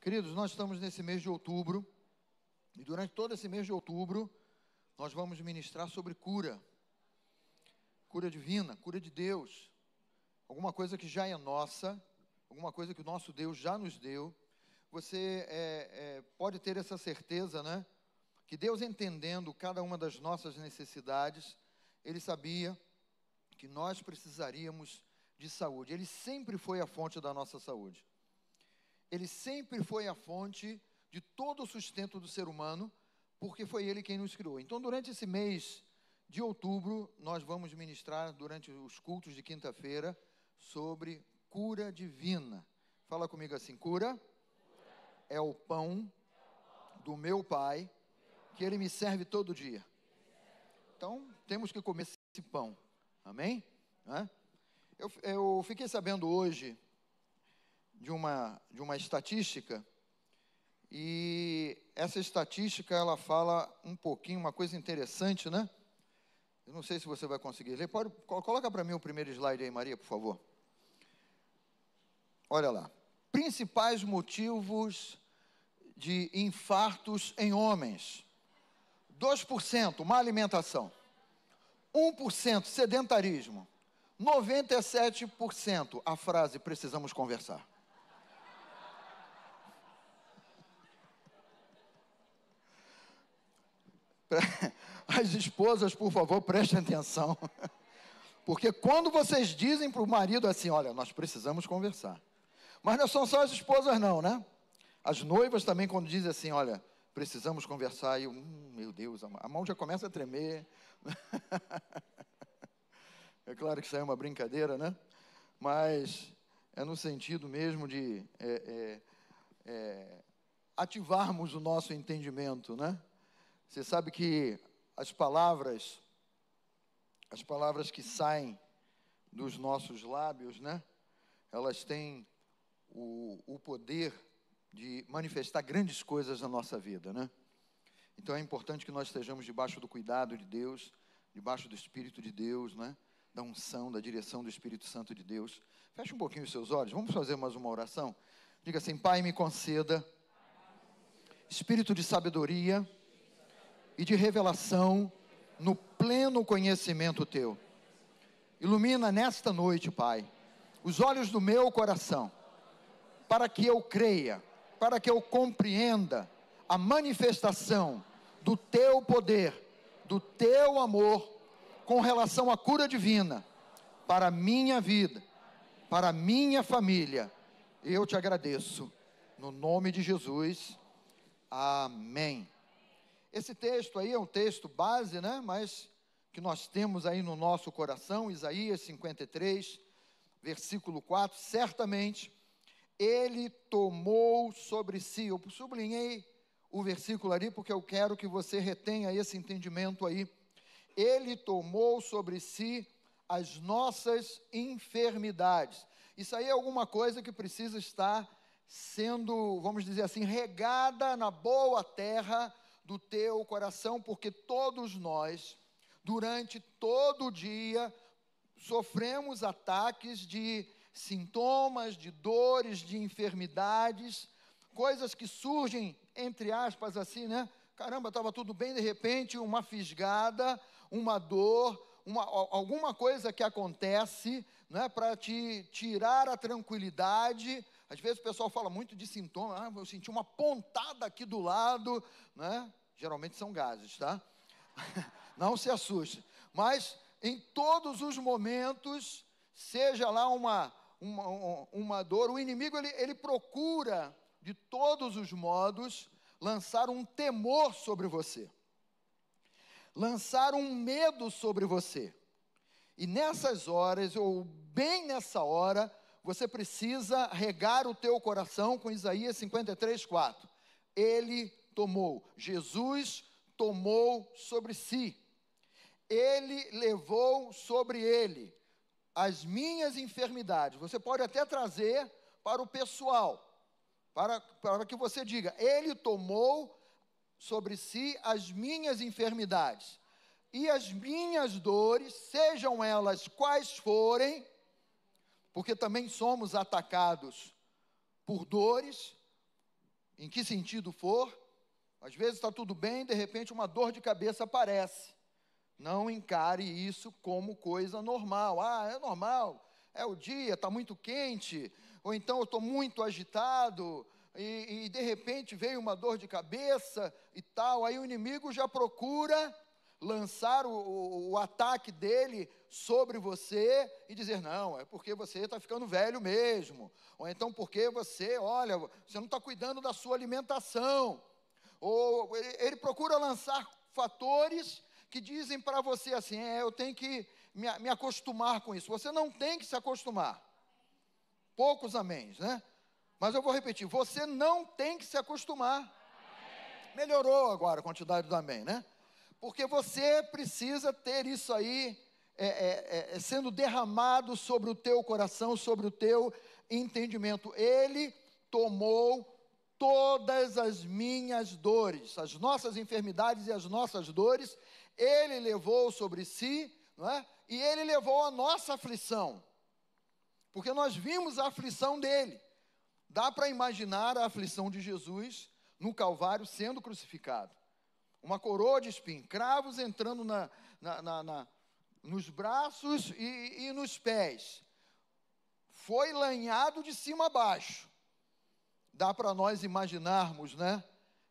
Queridos, nós estamos nesse mês de outubro, e durante todo esse mês de outubro, nós vamos ministrar sobre cura. Cura divina, cura de Deus. Alguma coisa que já é nossa, alguma coisa que o nosso Deus já nos deu. Você pode ter essa certeza, né? Que Deus, entendendo cada uma das nossas necessidades, Ele sabia que nós precisaríamos de saúde. Ele sempre foi a fonte da nossa saúde. Ele sempre foi a fonte de todo o sustento do ser humano, porque foi Ele quem nos criou. Então, durante esse mês de outubro, nós vamos ministrar, durante os cultos de quinta-feira, sobre cura divina. Fala comigo assim: cura é o pão do meu Pai, que Ele me serve todo dia. Então, temos que comer esse pão. Amém? Eu fiquei sabendo hoje de uma estatística, e essa estatística, ela fala um pouquinho, uma coisa interessante, né? Eu não sei se você vai conseguir ler. Coloca para mim o primeiro slide aí, Maria, por favor. Olha lá. Principais motivos de infartos em homens: 2%, má alimentação; 1%, sedentarismo; 97%, a frase "precisamos conversar". As esposas, por favor, prestem atenção, porque quando vocês dizem para o marido assim: olha, nós precisamos conversar, mas não são só as esposas não, né? As noivas também, quando dizem assim: olha, precisamos conversar, e meu Deus, a mão já começa a tremer. É claro que isso aí é uma brincadeira, né? Mas é no sentido mesmo de ativarmos o nosso entendimento, né? Você sabe que as palavras que saem dos nossos lábios, né? Elas têm o poder de manifestar grandes coisas na nossa vida, né? Então é importante que nós estejamos debaixo do cuidado de Deus, debaixo do Espírito de Deus, né? Da unção, da direção do Espírito Santo de Deus. Feche um pouquinho os seus olhos, vamos fazer mais uma oração? Diga assim: Pai, me conceda espírito de sabedoria e de revelação no pleno conhecimento Teu. Ilumina nesta noite, Pai, os olhos do meu coração, para que eu creia, para que eu compreenda a manifestação do Teu poder, do Teu amor, com relação à cura divina, para a minha vida, para a minha família. Eu te agradeço, no nome de Jesus, amém. Esse texto aí é um texto base, né? Mas que nós temos aí no nosso coração, Isaías 53, versículo 4, certamente Ele tomou sobre si. Eu sublinhei o versículo ali porque eu quero que você retenha esse entendimento aí. Ele tomou sobre si as nossas enfermidades. Isso aí é alguma coisa que precisa estar sendo, vamos dizer assim, regada na boa terra do teu coração, porque todos nós, durante todo o dia, sofremos ataques de sintomas, de dores, de enfermidades, coisas que surgem, entre aspas, assim, né? Caramba, estava tudo bem, de repente, uma fisgada, uma dor, alguma coisa que acontece, né, para te tirar a tranquilidade. Às vezes o pessoal fala muito de sintomas: eu senti uma pontada aqui do lado, né? Geralmente são gases, tá? Não se assuste. Mas em todos os momentos, seja lá uma dor, o inimigo ele procura de todos os modos lançar um temor sobre você, lançar um medo sobre você. E nessas horas, ou bem nessa hora, você precisa regar o teu coração com Isaías 53, 4. Ele tomou, Jesus tomou sobre si, Ele levou sobre Ele as minhas enfermidades. Você pode até trazer para o pessoal, para que você diga: Ele tomou sobre si as minhas enfermidades e as minhas dores, sejam elas quais forem, porque também somos atacados por dores, em que sentido for. Às vezes está tudo bem, de repente uma dor de cabeça aparece. Não encare isso como coisa normal. Ah, é normal, é o dia, está muito quente, ou então eu estou muito agitado, e de repente veio uma dor de cabeça e tal. Aí o inimigo já procura lançar o ataque dele sobre você e dizer, não, é porque você está ficando velho mesmo, ou então porque você, olha, você não está cuidando da sua alimentação, ou ele procura lançar fatores que dizem para você assim, eu tenho que me acostumar com isso. Você não tem que se acostumar. Poucos améns, né? Mas eu vou repetir, você não tem que se acostumar. Melhorou agora a quantidade do amém, né? Porque você precisa ter isso aí sendo derramado sobre o teu coração, sobre o teu entendimento. Ele tomou todas as minhas dores, as nossas enfermidades e as nossas dores, Ele levou sobre si, não é? E Ele levou a nossa aflição, porque nós vimos a aflição dEle. Dá para imaginar a aflição de Jesus no Calvário sendo crucificado. Uma coroa de espinhos, cravos entrando nos braços e nos pés. Foi lanhado de cima a baixo. Dá para nós imaginarmos, né,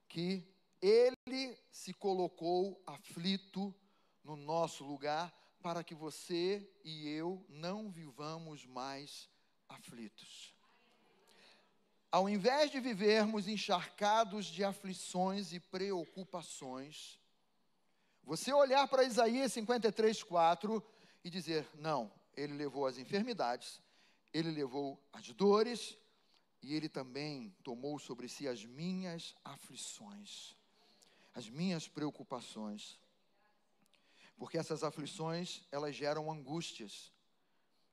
que Ele se colocou aflito no nosso lugar para que você e eu não vivamos mais aflitos. Ao invés de vivermos encharcados de aflições e preocupações, você olhar para Isaías 53:4 e dizer, não, Ele levou as enfermidades, Ele levou as dores, e Ele também tomou sobre si as minhas aflições, as minhas preocupações. Porque essas aflições, elas geram angústias,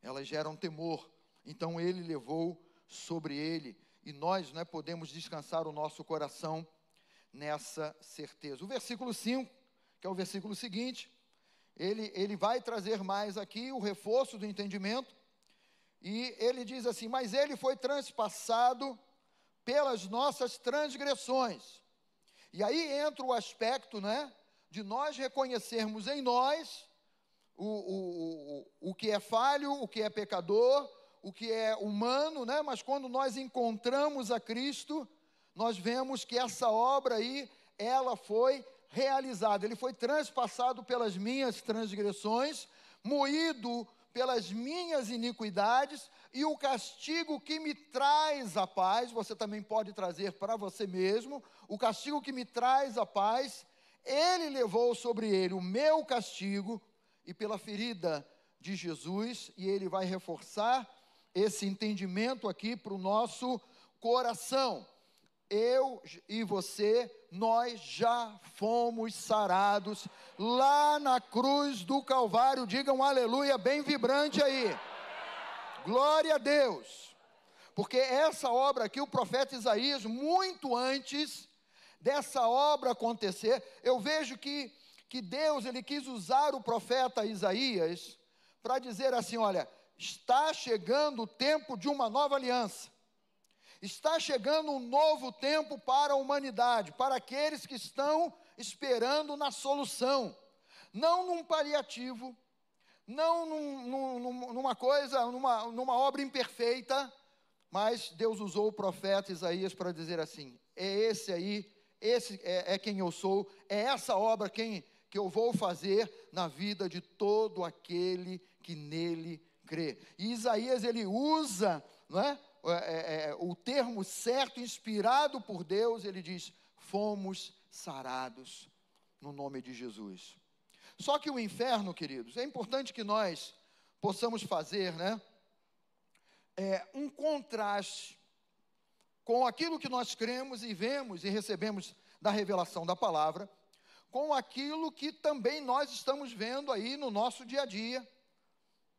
elas geram temor. Então Ele levou sobre Ele, e nós, né, podemos descansar o nosso coração nessa certeza. O versículo 5, que é o versículo seguinte, ele vai trazer mais aqui o reforço do entendimento, e ele diz assim, mas Ele foi transpassado pelas nossas transgressões. E aí entra o aspecto, né, de nós reconhecermos em nós o que é falho, o que é pecador, o que é humano, né? Mas quando nós encontramos a Cristo, nós vemos que essa obra aí, ela foi realizada. Ele foi transpassado pelas minhas transgressões, moído pelas minhas iniquidades, e o castigo que me traz a paz, você também pode trazer para você mesmo, o castigo que me traz a paz, Ele levou sobre Ele o meu castigo, e pela ferida de Jesus, e Ele vai reforçar esse entendimento aqui para o nosso coração. Eu e você, nós já fomos sarados lá na cruz do Calvário. Digam aleluia, bem vibrante aí. Glória a Deus. Porque essa obra aqui, o profeta Isaías, muito antes dessa obra acontecer, eu vejo que Deus, Ele quis usar o profeta Isaías para dizer assim, olha, está chegando o tempo de uma nova aliança. Está chegando um novo tempo para a humanidade, para aqueles que estão esperando na solução. Não num paliativo, não numa coisa, numa obra imperfeita, mas Deus usou o profeta Isaías para dizer assim, é esse aí, esse é quem eu sou, é essa obra que eu vou fazer na vida de todo aquele que nele crê. E Isaías, ele usa, não é, o termo certo, inspirado por Deus, ele diz, fomos sarados no nome de Jesus. Só que o inferno, queridos, é importante que nós possamos fazer, né, um contraste com aquilo que nós cremos e vemos e recebemos da revelação da palavra, com aquilo que também nós estamos vendo aí no nosso dia a dia,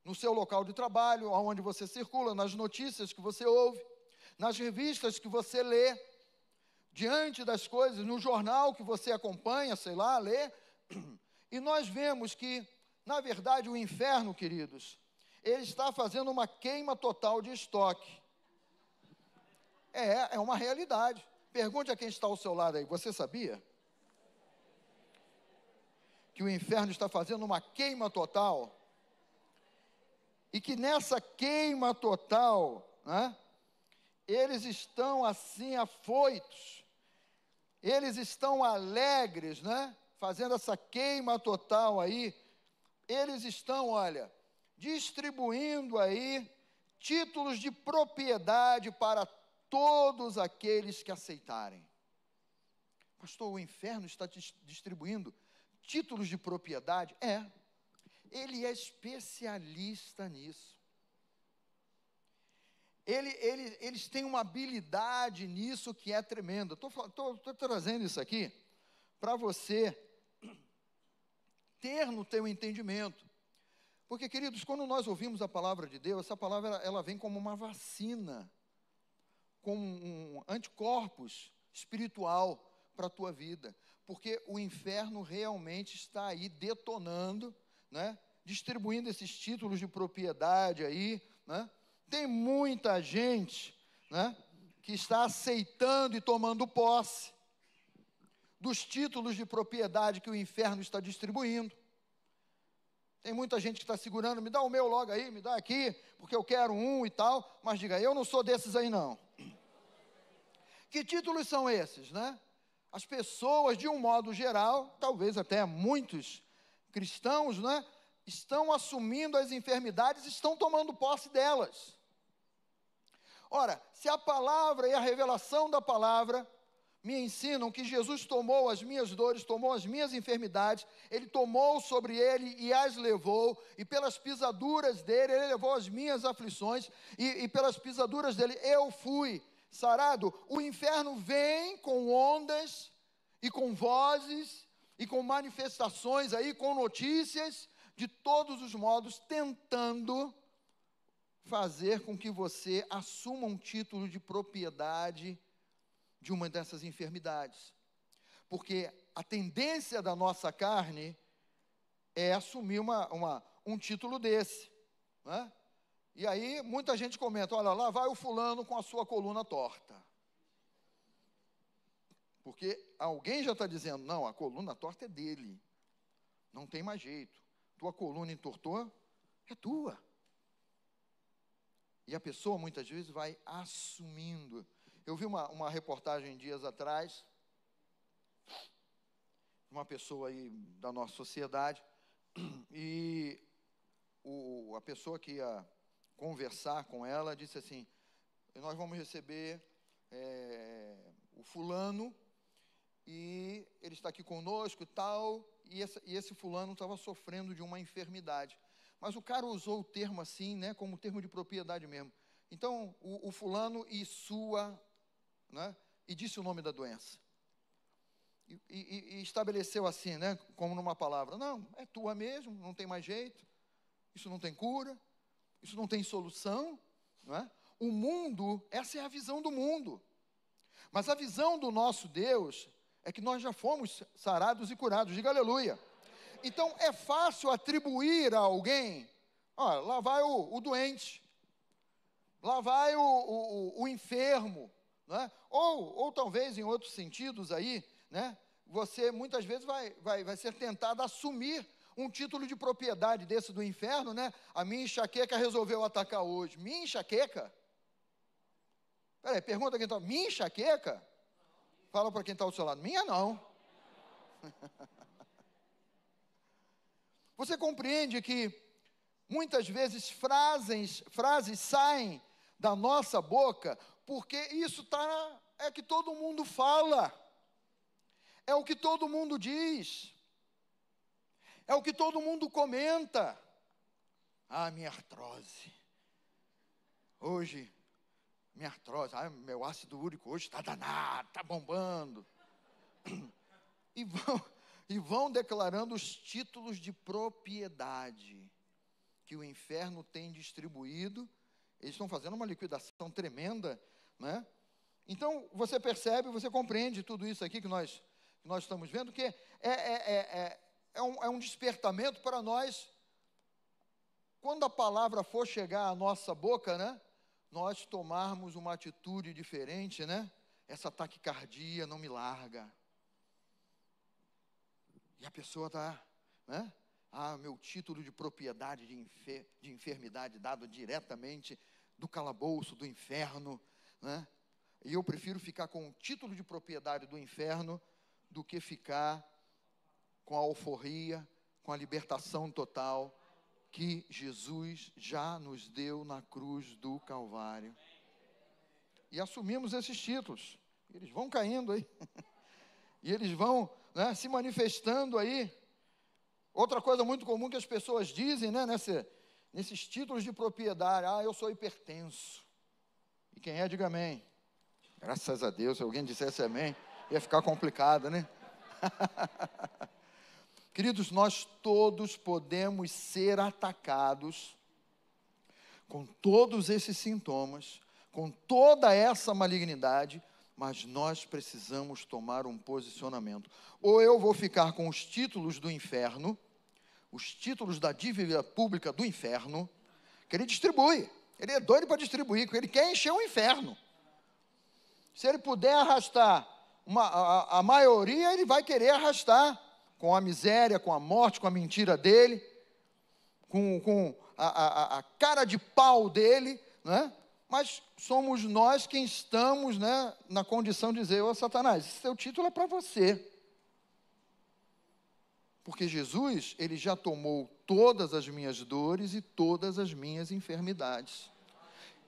no seu local de trabalho, onde você circula, nas notícias que você ouve, nas revistas que você lê, diante das coisas, no jornal que você acompanha, sei lá, lê, e nós vemos que, na verdade, o inferno, queridos, ele está fazendo uma queima total de estoque. É uma realidade. Pergunte a quem está ao seu lado aí, você sabia que o inferno está fazendo uma queima total? E que nessa queima total, né, eles estão assim afoitos, eles estão alegres, né, fazendo essa queima total aí, eles estão, olha, distribuindo aí títulos de propriedade para todos aqueles que aceitarem. Pastor, o inferno está distribuindo títulos de propriedade? É. Ele é especialista nisso. Eles têm uma habilidade nisso que é tremenda. Estou trazendo isso aqui para você ter no teu entendimento. Porque, queridos, quando nós ouvimos a palavra de Deus, essa palavra ela vem como uma vacina, como um anticorpos espiritual para a tua vida. Porque o inferno realmente está aí detonando, né, distribuindo esses títulos de propriedade aí, né? Tem muita gente, né, que está aceitando e tomando posse dos títulos de propriedade que o inferno está distribuindo. Tem muita gente que está segurando, me dá o meu logo aí, me dá aqui, porque eu quero um e tal, mas diga, eu não sou desses aí não. Que títulos são esses, né? As pessoas, de um modo geral, talvez até muitos cristãos, né, estão assumindo as enfermidades, estão tomando posse delas. Ora, se a palavra e a revelação da palavra me ensinam que Jesus tomou as minhas dores, tomou as minhas enfermidades, Ele tomou sobre Ele e as levou, e pelas pisaduras dEle, Ele levou as minhas aflições, e pelas pisaduras dEle eu fui sarado. O inferno vem com ondas, e com vozes, e com manifestações aí, com notícias, de todos os modos, tentando fazer com que você assuma um título de propriedade de uma dessas enfermidades. Porque a tendência da nossa carne é assumir um título desse, né? E aí muita gente comenta, olha, lá vai o fulano com a sua coluna torta. Porque alguém já está dizendo, não, a coluna torta é dele, não tem mais jeito. Tua coluna entortou, é tua. E a pessoa muitas vezes vai assumindo. Eu vi uma reportagem dias atrás, uma pessoa aí da nossa sociedade, e a pessoa que ia conversar com ela disse assim, nós vamos receber o fulano, e ele está aqui conosco e tal, e esse fulano estava sofrendo de uma enfermidade. Mas o cara usou o termo assim, né, como termo de propriedade mesmo. Então, o fulano e sua, né, e disse o nome da doença. E estabeleceu assim, né, como numa palavra, não, é tua mesmo, não tem mais jeito, isso não tem cura, isso não tem solução, não é? O mundo, essa é a visão do mundo. Mas a visão do nosso Deus é que nós já fomos sarados e curados, diga aleluia. Então, é fácil atribuir a alguém, ó, lá vai o doente, lá vai o enfermo, né? Ou talvez em outros sentidos aí, né? Você muitas vezes vai ser tentado a assumir um título de propriedade desse do inferno, né? A minha enxaqueca resolveu atacar hoje. Minha enxaqueca? Peraí, pergunta quem está, minha enxaqueca? Fala para quem está ao seu lado, minha não. Você compreende que muitas vezes frases saem da nossa boca, porque isso é que todo mundo fala, é o que todo mundo diz, é o que todo mundo comenta. Ah, minha artrose. Hoje, minha artrose, meu ácido úrico hoje está danado, está bombando. E vão declarando os títulos de propriedade que o inferno tem distribuído. Eles estão fazendo uma liquidação tremenda, né? Então, você percebe, você compreende tudo isso aqui que nós estamos vendo, que é um despertamento para nós, quando a palavra for chegar à nossa boca, né? Nós tomarmos uma atitude diferente, né? essa taquicardia não me larga. E a pessoa está, né? Meu título de propriedade de enfermidade dado diretamente do calabouço, do inferno, né? E eu prefiro ficar com o título de propriedade do inferno do que ficar com a alforria, com a libertação total que Jesus já nos deu na cruz do Calvário. E assumimos esses títulos. Eles vão caindo aí. E eles vão, né, se manifestando aí. Outra coisa muito comum que as pessoas dizem, né, nesses títulos de propriedade: eu sou hipertenso. E quem é, diga amém. Graças a Deus, se alguém dissesse amém, ia ficar complicado, né? Queridos, nós todos podemos ser atacados com todos esses sintomas, com toda essa malignidade, mas nós precisamos tomar um posicionamento. Ou eu vou ficar com os títulos do inferno, os títulos da dívida pública do inferno, que ele distribui. Ele é doido para distribuir, porque ele quer encher o inferno. Se ele puder arrastar a maioria, ele vai querer arrastar com a miséria, com a morte, com a mentira dele, com a cara de pau dele, né? Mas somos nós quem estamos, né, na condição de dizer: Satanás, esse seu título é para você. Porque Jesus, ele já tomou todas as minhas dores e todas as minhas enfermidades.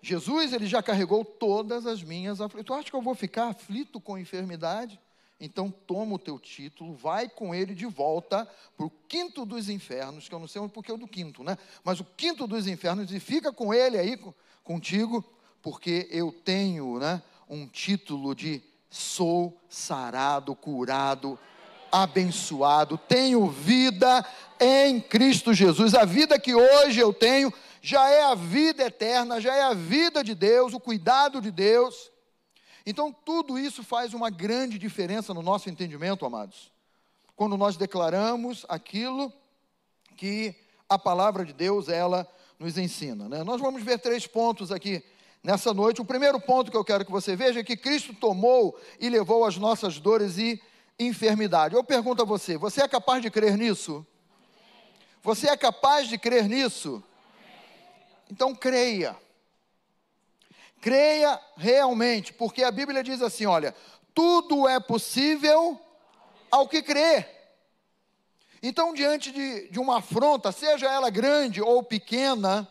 Jesus, ele já carregou todas as minhas aflições. Tu acha que eu vou ficar aflito com enfermidade? Então toma o teu título, vai com ele de volta para o quinto dos infernos, que eu não sei porque é o do quinto, né? Mas o quinto dos infernos, e fica com ele aí, contigo, porque eu tenho, né, um título de sou sarado, curado, abençoado, tenho vida em Cristo Jesus. A vida que hoje eu tenho já é a vida eterna, já é a vida de Deus, o cuidado de Deus. Então tudo isso faz uma grande diferença no nosso entendimento, amados, quando nós declaramos aquilo que a palavra de Deus, ela nos ensina, né? Nós vamos ver 3 pontos aqui nessa noite. O primeiro ponto que eu quero que você veja é que Cristo tomou e levou as nossas dores e enfermidade. Eu pergunto a você: você é capaz de crer nisso? Você é capaz de crer nisso? Então creia. Creia realmente, porque a Bíblia diz assim, olha: tudo é possível ao que crê. Então, diante de uma afronta, seja ela grande ou pequena,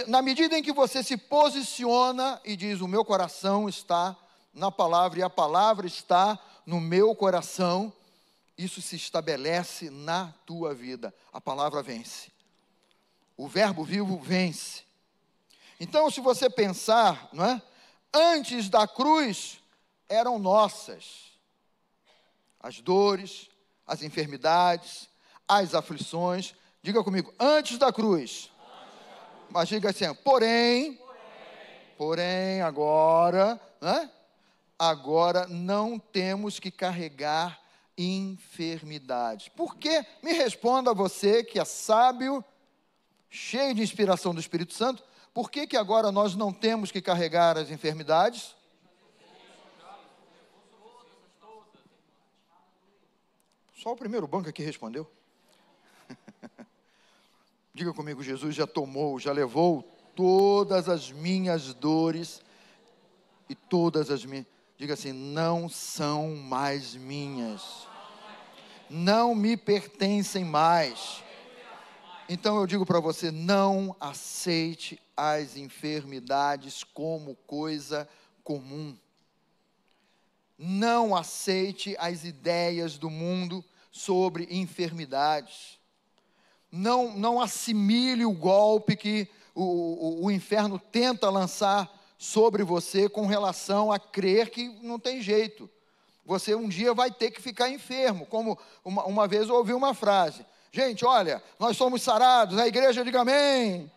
na medida em que você se posiciona e diz: o meu coração está na palavra e a palavra está no meu coração, isso se estabelece na tua vida. A palavra vence. O verbo vivo vence. Então, se você pensar, não é? Antes da cruz eram nossas as dores, as enfermidades, as aflições. Diga comigo: antes da cruz. Mas diga assim: porém, agora, né? Agora não temos que carregar enfermidades. Por quê? Me responda você que é sábio, cheio de inspiração do Espírito Santo. Por que que agora nós não temos que carregar as enfermidades? Só o primeiro banco aqui respondeu. Diga comigo: Jesus já tomou, já levou todas as minhas dores e todas as minhas... Diga assim: não são mais minhas. Não me pertencem mais. Então eu digo para você: não aceite as enfermidades como coisa comum. Não aceite as ideias do mundo sobre enfermidades. Não assimile o golpe que o inferno tenta lançar sobre você com relação a crer que não tem jeito. Você um dia vai ter que ficar enfermo. Como uma vez eu ouvi uma frase: gente, olha, nós somos sarados, a igreja diga amém.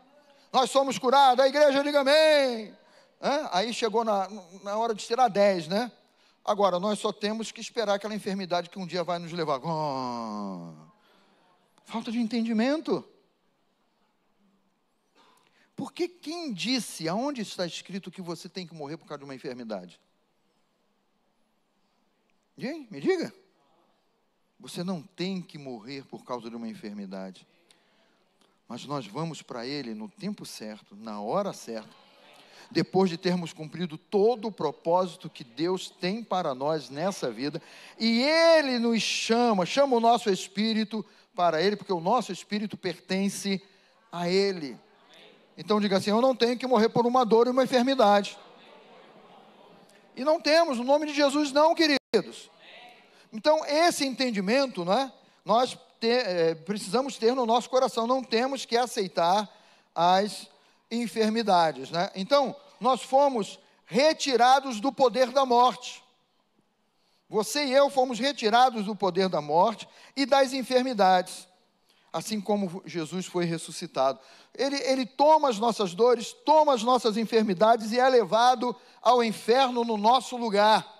Nós somos curados, a igreja diga amém. Aí chegou na hora de tirar 10, né? Agora, nós só temos que esperar aquela enfermidade que um dia vai nos levar. Falta de entendimento. Porque quem disse, aonde está escrito que você tem que morrer por causa de uma enfermidade? Hein? Me diga. Você não tem que morrer por causa de uma enfermidade. Mas nós vamos para Ele no tempo certo, na hora certa, depois de termos cumprido todo o propósito que Deus tem para nós nessa vida. E Ele nos chama o nosso espírito para Ele, porque o nosso espírito pertence a Ele. Então diga assim: eu não tenho que morrer por uma dor e uma enfermidade. E não temos, no nome de Jesus não, queridos. Então esse entendimento, né, nós precisamos ter no nosso coração. Não temos que aceitar as enfermidades, né? Então nós fomos retirados do poder da morte. Você e eu fomos retirados do poder da morte e das enfermidades, assim como Jesus foi ressuscitado. Ele toma as nossas dores, toma as nossas enfermidades e é levado ao inferno no nosso lugar.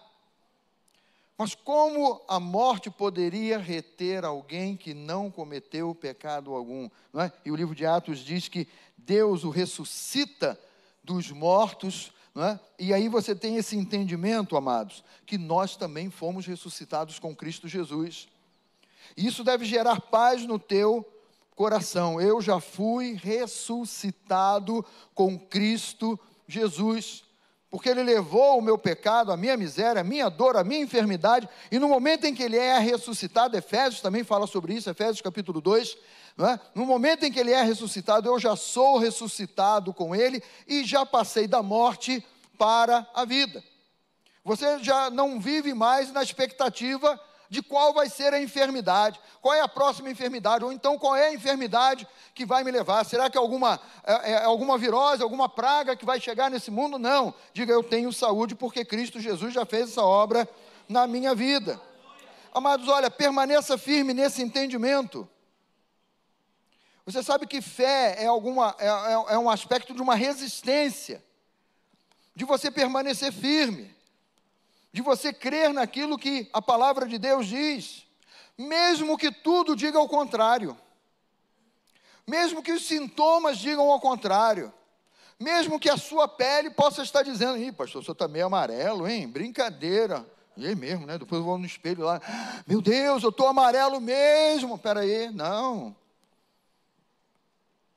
Mas como a morte poderia reter alguém que não cometeu pecado algum? Não é? E o livro de Atos diz que Deus o ressuscita dos mortos, não é? E aí você tem esse entendimento, amados, que nós também fomos ressuscitados com Cristo Jesus. E isso deve gerar paz no teu coração. Eu já fui ressuscitado com Cristo Jesus, porque Ele levou o meu pecado, a minha miséria, a minha dor, a minha enfermidade, e no momento em que Ele é ressuscitado, Efésios também fala sobre isso, Efésios capítulo 2, não é? No momento em que Ele é ressuscitado, eu já sou ressuscitado com Ele, e já passei da morte para a vida. Você já não vive mais na expectativa de qual vai ser a enfermidade, qual é a próxima enfermidade, ou então qual é a enfermidade que vai me levar. Será que é alguma virose, alguma praga que vai chegar nesse mundo? Não, diga: eu tenho saúde porque Cristo Jesus já fez essa obra na minha vida. Amados, olha, permaneça firme nesse entendimento. Você sabe que fé é um aspecto de uma resistência, de você permanecer firme, de você crer naquilo que a palavra de Deus diz, mesmo que tudo diga ao contrário, mesmo que os sintomas digam ao contrário, mesmo que a sua pele possa estar dizendo: ih, pastor, o senhor está meio amarelo, hein? Brincadeira. E aí mesmo, né? Depois eu vou no espelho lá: meu Deus, eu estou amarelo mesmo. Espera aí, não.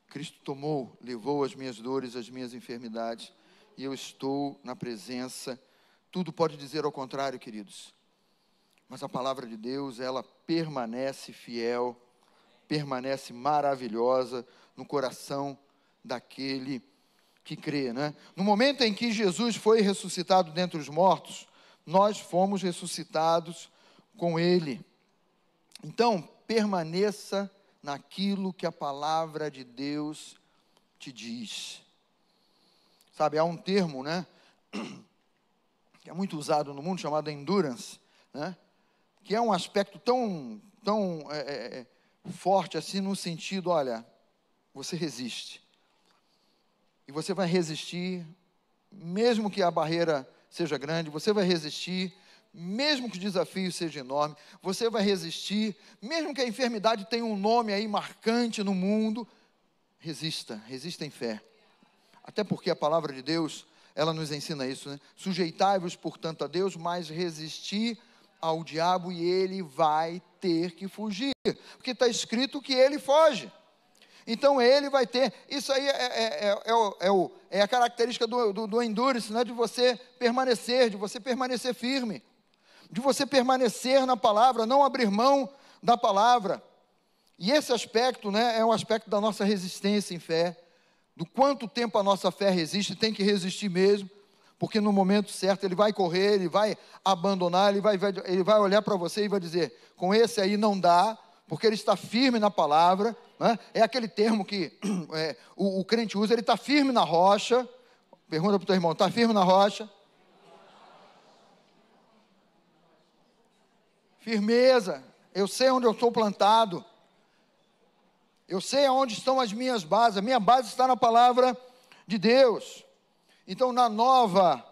Cristo levou as minhas dores, as minhas enfermidades, e eu estou na presença. Tudo pode dizer ao contrário, queridos, mas a palavra de Deus, ela permanece fiel, permanece maravilhosa no coração daquele que crê, né? No momento em que Jesus foi ressuscitado dentre os mortos, nós fomos ressuscitados com Ele. Então, permaneça naquilo que a palavra de Deus te diz. Sabe, há um termo, né, que é muito usado no mundo, chamado endurance, né? Que é um aspecto tão forte assim, no sentido: olha, você resiste, e você vai resistir, mesmo que a barreira seja grande, você vai resistir, mesmo que o desafio seja enorme, você vai resistir, mesmo que a enfermidade tenha um nome aí marcante no mundo, resista em fé, até porque a palavra de Deus, ela nos ensina isso, né? Sujeitai-vos, portanto, a Deus, mas resistir ao diabo e ele vai ter que fugir, porque está escrito que ele foge. Então ele vai ter, isso aí é a característica do endurance, né? De você permanecer firme, de você permanecer na palavra, não abrir mão da palavra. E esse aspecto, né, é um aspecto da nossa resistência em fé, do quanto tempo a nossa fé resiste. Tem que resistir mesmo, porque no momento certo ele vai correr, ele vai abandonar, ele vai olhar para você e vai dizer: com esse aí não dá, porque ele está firme na palavra, né? É aquele termo que o crente usa: ele está firme na rocha. Pergunta para o teu irmão: está firme na rocha? Firmeza. Eu sei onde eu estou plantado, eu sei aonde estão as minhas bases, a minha base está na palavra de Deus. Então, na nova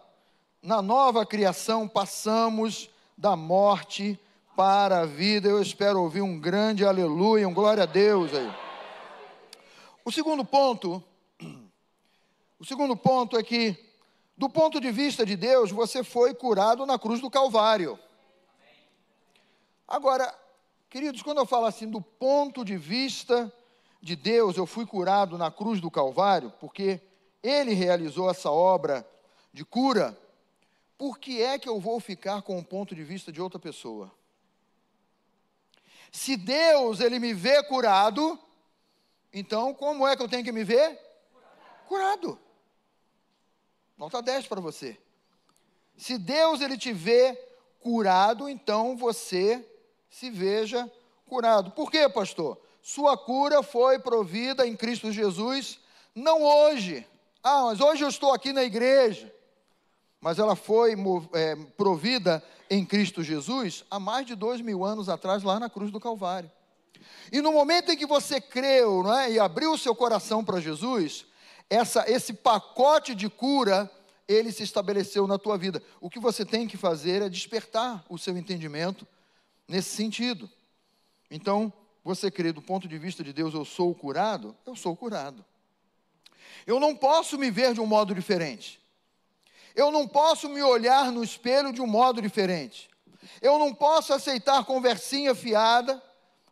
criação, passamos da morte para a vida. Eu espero ouvir um grande aleluia, um glória a Deus aí. O segundo ponto é que, do ponto de vista de Deus, você foi curado na cruz do Calvário. Agora, queridos, quando eu falo assim do ponto de vista de Deus, eu fui curado na cruz do Calvário, porque Ele realizou essa obra de cura, por que é que eu vou ficar com o ponto de vista de outra pessoa? Se Deus, Ele me vê curado, então como é que eu tenho que me ver? Curado. Nota 10 para você. Se Deus, Ele te vê curado, então você se veja curado. Por quê, pastor? Sua cura foi provida em Cristo Jesus, não hoje. Mas hoje eu estou aqui na igreja. Mas ela foi provida em Cristo Jesus há mais de 2000 anos atrás, lá na cruz do Calvário. E no momento em que você creu, não é, e abriu o seu coração para Jesus, esse pacote de cura, ele se estabeleceu na tua vida. O que você tem que fazer é despertar o seu entendimento nesse sentido. Então, você crê do ponto de vista de Deus, eu sou curado? Eu sou curado. Eu não posso me ver de um modo diferente. Eu não posso me olhar no espelho de um modo diferente. Eu não posso aceitar conversinha fiada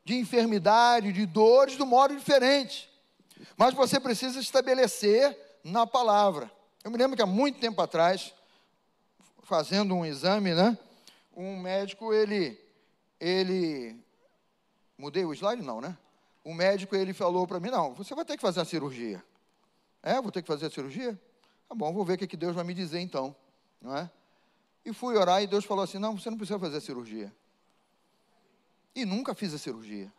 de enfermidade, de dores, de um modo diferente. Mas você precisa estabelecer na palavra. Eu me lembro que há muito tempo atrás, fazendo um exame, né? Um médico, ele mudei o slide? Não, né? O médico, ele falou para mim, não, você vai ter que fazer a cirurgia. Vou ter que fazer a cirurgia? Tá bom, vou ver o que Deus vai me dizer então, não é? E fui orar e Deus falou assim, não, você não precisa fazer a cirurgia. E nunca fiz a cirurgia.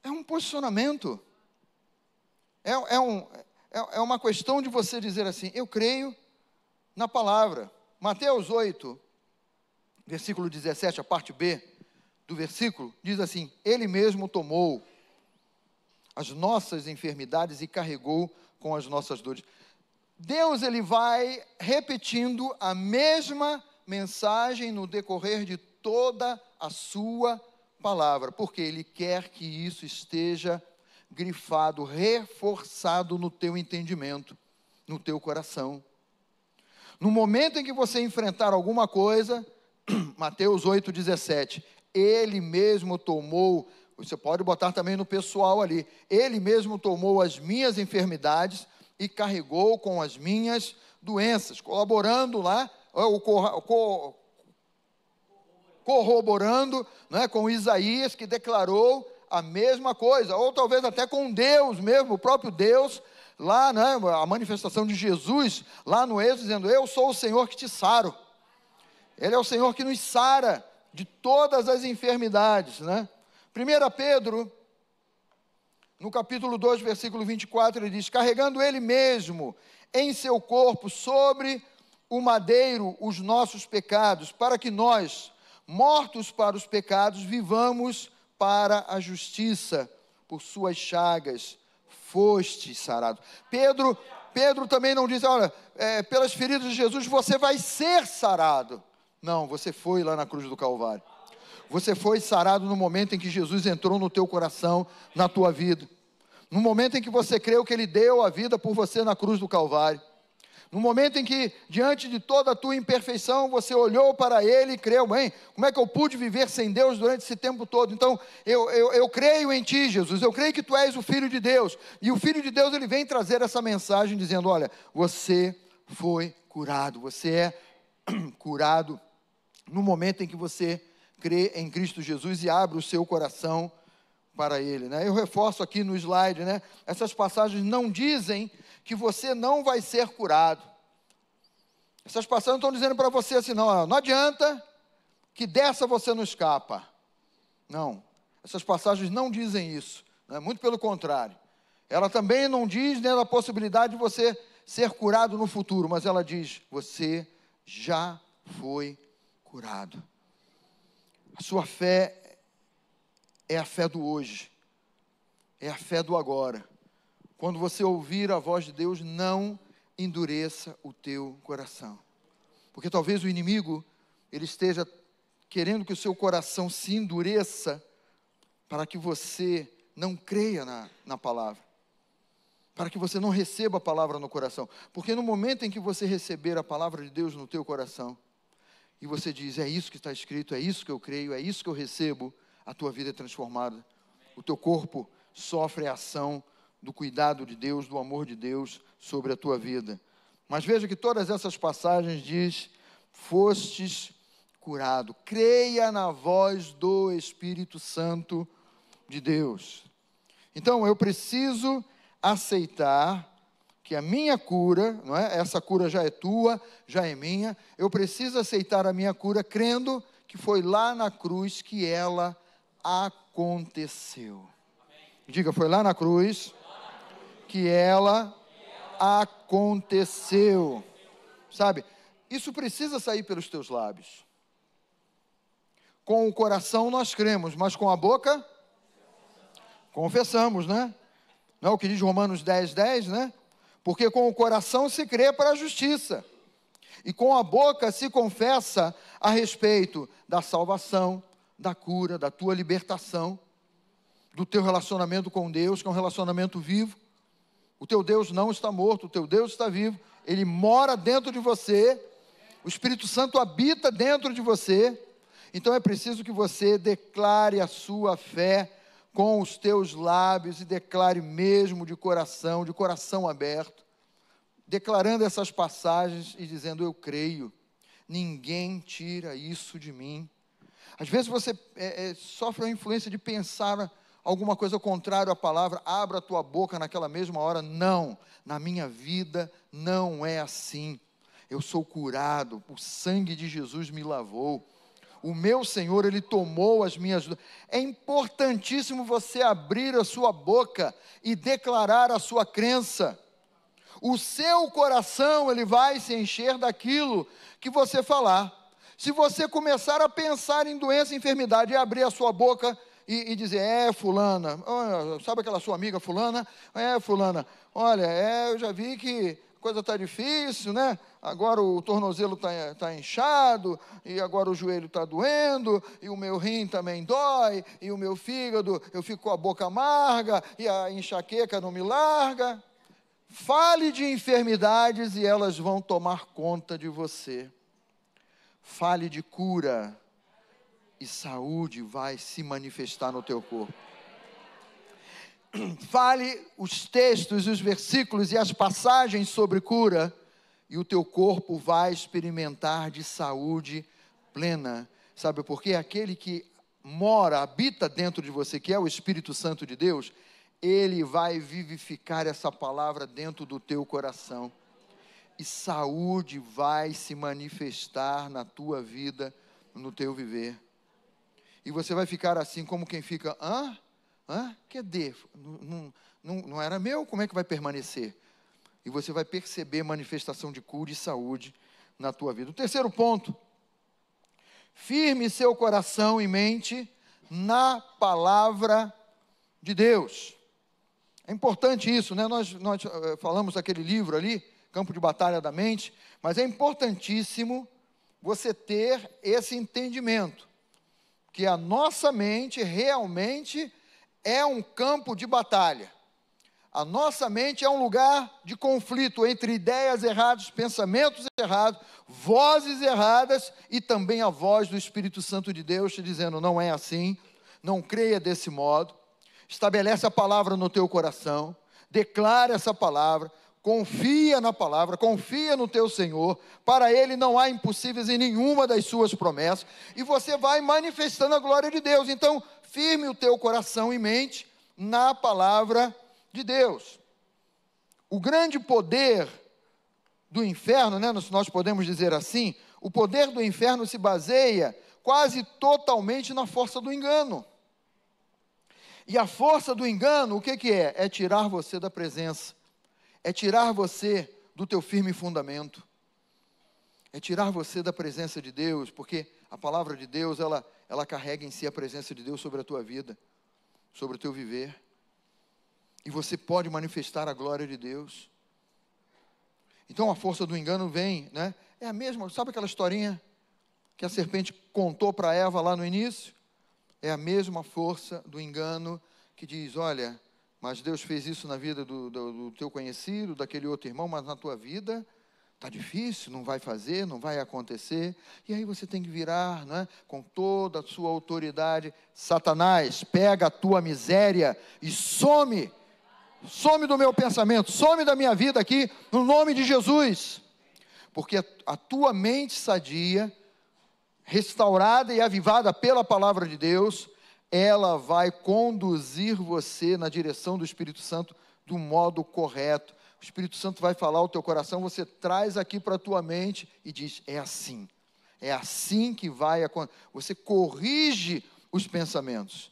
É um posicionamento. É uma questão de você dizer assim, eu creio na palavra. Mateus 8, versículo 17, a parte B do versículo, diz assim, Ele mesmo tomou as nossas enfermidades e carregou com as nossas dores. Deus, Ele vai repetindo a mesma mensagem no decorrer de toda a sua palavra, porque Ele quer que isso esteja grifado, reforçado no teu entendimento, no teu coração. No momento em que você enfrentar alguma coisa, Mateus 8,17, Ele mesmo tomou, você pode botar também no pessoal ali, Ele mesmo tomou as minhas enfermidades e carregou com as minhas doenças, colaborando lá, corroborando, né, com Isaías, que declarou a mesma coisa, ou talvez até com Deus mesmo, o próprio Deus, lá, né, a manifestação de Jesus, lá no Êxodo, dizendo, eu sou o Senhor que te saro. Ele é o Senhor que nos sara de todas as enfermidades, né? 1 Pedro, no capítulo 2, versículo 24, ele diz, carregando Ele mesmo em seu corpo sobre o madeiro os nossos pecados, para que nós, mortos para os pecados, vivamos para a justiça, por suas chagas, foste sarado. Pedro também não diz, olha, pelas feridas de Jesus você vai ser sarado. Não, você foi lá na cruz do Calvário. Você foi sarado no momento em que Jesus entrou no teu coração, na tua vida. No momento em que você creu que Ele deu a vida por você na cruz do Calvário. No momento em que, diante de toda a tua imperfeição, você olhou para Ele e creu, mãe, como é que eu pude viver sem Deus durante esse tempo todo? Então, eu creio em Ti, Jesus, eu creio que Tu és o Filho de Deus. E o Filho de Deus, Ele vem trazer essa mensagem dizendo, olha, você foi curado, você é curado no momento em que você crê em Cristo Jesus e abre o seu coração para Ele, né? Eu reforço aqui no slide, né? Essas passagens não dizem que você não vai ser curado. Essas passagens estão dizendo para você assim, não adianta que dessa você não escapa. Não, essas passagens não dizem isso, né? Muito pelo contrário. Ela também não diz, né, da possibilidade de você ser curado no futuro, mas ela diz, você já foi curado. A sua fé é a fé do hoje, é a fé do agora. Quando você ouvir a voz de Deus, não endureça o teu coração. Porque talvez o inimigo, ele esteja querendo que o seu coração se endureça para que você não creia na palavra. Para que você não receba a palavra no coração. Porque no momento em que você receber a palavra de Deus no teu coração, e você diz, é isso que está escrito, é isso que eu creio, é isso que eu recebo, a tua vida é transformada. O teu corpo sofre a ação do cuidado de Deus, do amor de Deus sobre a tua vida. Mas veja que todas essas passagens diz, fostes curado. Creia na voz do Espírito Santo de Deus. Então, eu preciso aceitar que a minha cura, não é? Essa cura já é tua, já é minha. Eu preciso aceitar a minha cura crendo que foi lá na cruz que ela aconteceu. Diga, foi lá na cruz que ela aconteceu. Sabe? Isso precisa sair pelos teus lábios. Com o coração nós cremos, mas com a boca confessamos, né? Não é o que diz Romanos 10:10, né? Porque com o coração se crê para a justiça, e com a boca se confessa a respeito da salvação, da cura, da tua libertação, do teu relacionamento com Deus, que é um relacionamento vivo. O teu Deus não está morto, o teu Deus está vivo, Ele mora dentro de você, o Espírito Santo habita dentro de você. Então é preciso que você declare a sua fé com os teus lábios e declare mesmo de coração aberto, declarando essas passagens e dizendo, eu creio, ninguém tira isso de mim. Às vezes você sofre a influência de pensar alguma coisa contrária à palavra, abra a tua boca naquela mesma hora, não, na minha vida não é assim, eu sou curado, o sangue de Jesus me lavou, o meu Senhor, Ele tomou as minhas dores. É importantíssimo você abrir a sua boca e declarar a sua crença. O seu coração, ele vai se encher daquilo que você falar. Se você começar a pensar em doença e enfermidade e abrir a sua boca e dizer, fulana, sabe aquela sua amiga fulana? Fulana, olha, eu já vi que a coisa está difícil, né? Agora o tornozelo está inchado, e agora o joelho está doendo, e o meu rim também dói, e o meu fígado, eu fico com a boca amarga, e a enxaqueca não me larga. Fale de enfermidades e elas vão tomar conta de você. Fale de cura e saúde vai se manifestar no teu corpo. Fale os textos, os versículos e as passagens sobre cura e o teu corpo vai experimentar de saúde plena. Sabe por quê? Aquele que mora, habita dentro de você, que é o Espírito Santo de Deus, ele vai vivificar essa palavra dentro do teu coração. E saúde vai se manifestar na tua vida, no teu viver. E você vai ficar assim como quem fica, Cadê? Não era meu, como é que vai permanecer? E você vai perceber manifestação de cura e saúde na tua vida. O terceiro ponto, firme seu coração e mente na palavra de Deus. É importante isso, né? Nós falamos daquele livro ali, Campo de Batalha da Mente, mas é importantíssimo você ter esse entendimento, que a nossa mente realmente é um campo de batalha. A nossa mente é um lugar de conflito entre ideias erradas, pensamentos errados, vozes erradas e também a voz do Espírito Santo de Deus te dizendo, não é assim, não creia desse modo. Estabelece a palavra no teu coração, declara essa palavra, confia na palavra, confia no teu Senhor, para Ele não há impossíveis em nenhuma das suas promessas, e você vai manifestando a glória de Deus. Então, firme o teu coração e mente na palavra de Deus. O grande poder do inferno, né, nós podemos dizer assim, o poder do inferno se baseia quase totalmente na força do engano. E a força do engano, o que é? É tirar você da presença, é tirar você do teu firme fundamento, é tirar você da presença de Deus, porque a palavra de Deus, ela carrega em si a presença de Deus sobre a tua vida, sobre o teu viver, e você pode manifestar a glória de Deus. Então a força do engano vem, né? É a mesma, sabe aquela historinha que a serpente contou para Eva lá no início? É a mesma força do engano que diz, olha, mas Deus fez isso na vida do teu conhecido, daquele outro irmão, mas na tua vida Está difícil, não vai fazer, não vai acontecer. E aí você tem que virar, não é? Com toda a sua autoridade. Satanás, pega a tua miséria e some. Some do meu pensamento, some da minha vida aqui, no nome de Jesus. Porque a tua mente sadia, restaurada e avivada pela palavra de Deus, ela vai conduzir você na direção do Espírito Santo do modo correto. O Espírito Santo vai falar ao teu coração, você traz aqui para a tua mente e diz, é assim que vai acontecer. Você corrige os pensamentos,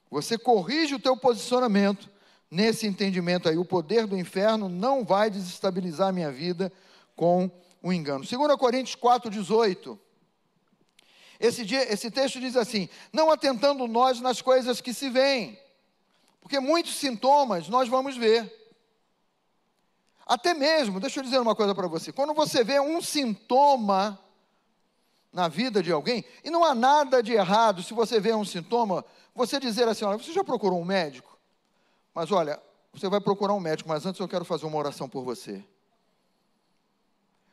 você corrige o teu posicionamento, nesse entendimento aí, o poder do inferno não vai desestabilizar a minha vida com o engano. 2 Coríntios 4,18, esse texto diz assim, não atentando nós nas coisas que se veem, porque muitos sintomas nós vamos ver. Até mesmo, deixa eu dizer uma coisa para você, quando você vê um sintoma na vida de alguém, e não há nada de errado se você vê um sintoma, você dizer assim, olha, você já procurou um médico? Mas olha, você vai procurar um médico, mas antes eu quero fazer uma oração por você.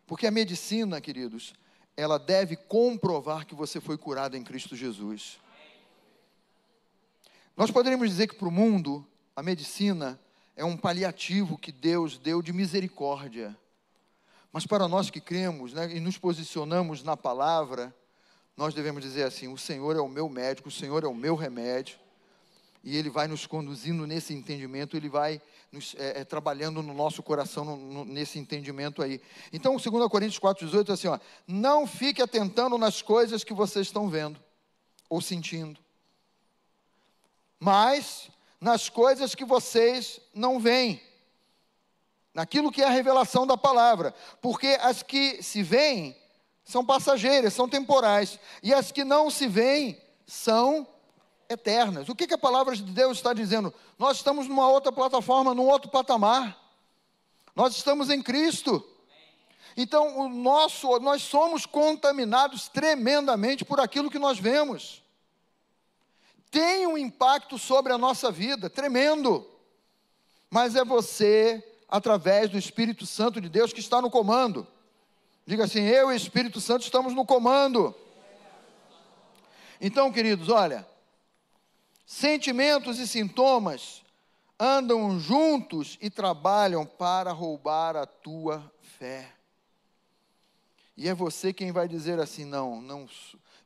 Porque a medicina, queridos, ela deve comprovar que você foi curado em Cristo Jesus. Nós poderíamos dizer que para o mundo, a medicina é um paliativo que Deus deu de misericórdia. Mas para nós que cremos, né, e nos posicionamos na palavra, nós devemos dizer assim, o Senhor é o meu médico, o Senhor é o meu remédio, e Ele vai nos conduzindo nesse entendimento, Ele vai nos, trabalhando no nosso coração nesse entendimento aí. Então, 2 Coríntios 4,18 é assim, ó, não fique atentando nas coisas que vocês estão vendo, ou sentindo, mas nas coisas que vocês não veem, naquilo que é a revelação da palavra, porque as que se veem são passageiras, são temporais, e as que não se veem são eternas. O que a palavra de Deus está dizendo? Nós estamos numa outra plataforma, num outro patamar, nós estamos em Cristo, então nós somos contaminados tremendamente por aquilo que nós vemos, tem um impacto sobre a nossa vida, tremendo, mas é você, através do Espírito Santo de Deus, que está no comando. Diga assim, eu e o Espírito Santo estamos no comando. Então, queridos, olha, sentimentos e sintomas andam juntos e trabalham para roubar a tua fé. E é você quem vai dizer assim, não,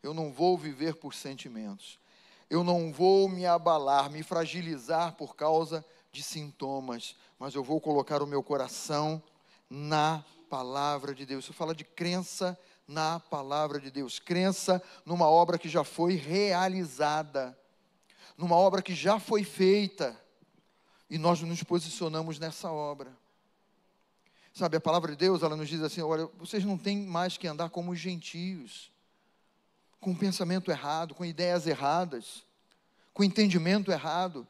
eu não vou viver por sentimentos. Eu não vou me abalar, me fragilizar por causa de sintomas, mas eu vou colocar o meu coração na palavra de Deus. Isso fala de crença na palavra de Deus, crença numa obra que já foi realizada, numa obra que já foi feita, e nós nos posicionamos nessa obra. Sabe, a palavra de Deus, ela nos diz assim, olha, vocês não têm mais que andar como os gentios, com pensamento errado, com ideias erradas, com entendimento errado,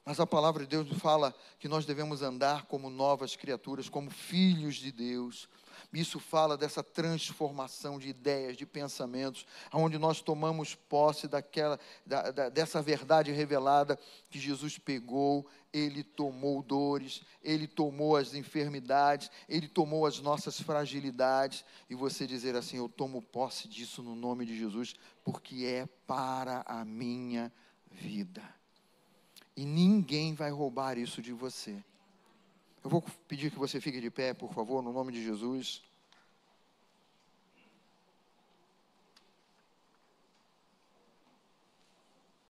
mas a palavra de Deus fala que nós devemos andar como novas criaturas, como filhos de Deus. Isso fala dessa transformação de ideias, de pensamentos, onde nós tomamos posse dessa verdade revelada que Jesus pegou, Ele tomou dores, Ele tomou as enfermidades, Ele tomou as nossas fragilidades, e você dizer assim, eu tomo posse disso no nome de Jesus, porque é para a minha vida. E ninguém vai roubar isso de você. Eu vou pedir que você fique de pé, por favor, no nome de Jesus.